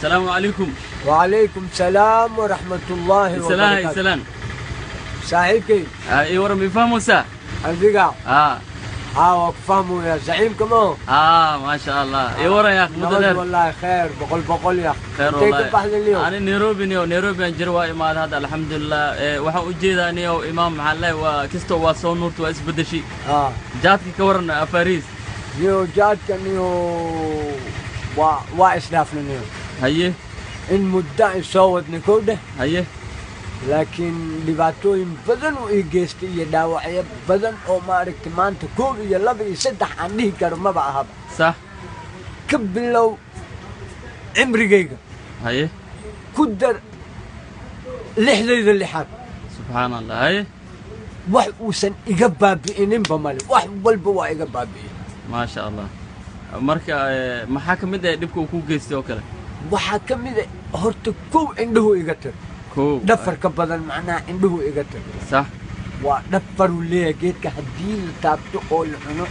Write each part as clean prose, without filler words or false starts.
السلام عليكم. وعليكم السلام ورحمة الله وبركاته. السلام. صاحبك اي ورا بيفهموا سا. الرجع. وفهموا يا زعيم كمان. ما شاء الله. اي ورا يا اخي مدد. والله خير بقول يا اخي. خير والله. كيف بحل اليوم؟ انا نيروبي جروا امام هذا الحمد لله. waxaan u jeedaa niyo imaam maxalle waa kisto waa soo nuurto waa isbedeshay. jaadki ka waran Paris. niyo jaadka niyo waa isdaafna niyo. haye in muddo soo wadni kooda. haye laakiin dhibaatooyin badan oo ay geystay iyo dhaawacyo badan oo maaragtay maanta 1 iyo 2 iyo 3 aan dhihi karo maba ahaba. صح ka bilow cimrigayga. haye ku dar 6 lixaad. subxaan allah. haye wax uusan iga baabi'ininba male wax walba waa iga baabi'in. ما شاء الله. marka maxaa ka mid ah dhibka uu ku geystay oo kale? waxaa ka mid ah horta kow indhuhu iga tir. dhafarka badan macnaha indhuhu iga tir. صح waa dhafar uu leeyahay geedka haddii la taabto oo la cuno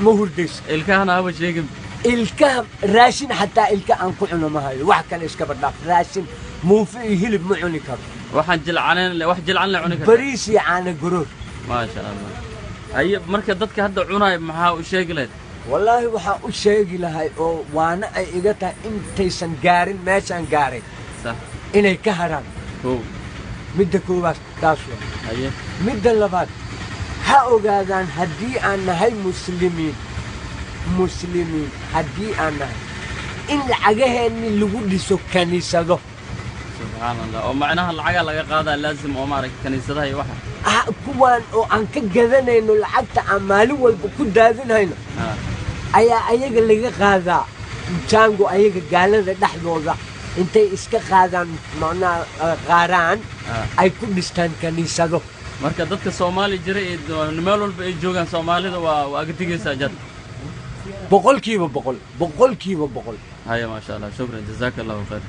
ma hurdayso. ilkahana haba sheegin. ilkaha raashin xataa ilka aan ku cuno ma hayo wax kale iska badhaaf raashin muufi iyo hilib ma cuni karo. waxaan jilcaneen wax jilcan la cuni karo. bariis iyo caano garoor. ما شاء الله. haye marka dadka hadda cunay maxaa u sheegi lahayd? wallaahi waxaan u sheegi lahay oo waana ay iga tahay intaysan gaarin meeshaan gaaray. صح inay ka haraan. midda koowaad taas waa. haye midda labaad ha ogaadaan haddii aan nahay muslimiin haddii aan nahay in lacagaheenni lagu dhiso kaniisado. subxaan allah. oo macnaha lacaga laga qaadaa laazim oo maaragtay kaniisadaha iyo waxa kuwaan oo aan ka gadanayno lacagta aan maalin walba ku daadinayno ayaa ayaga laga qaadaa jaango ayaga gaalada dhexdooda intay iska qaadaan macnaha qaaraan ay ku dhistaan kaniisado. marka dadka Soomaali jiray meel walba ay joogaan Soomaalida waa agdigaysa jad boqolkiiba boqol. haya ma sha Allah. shukran jazakallahu khair.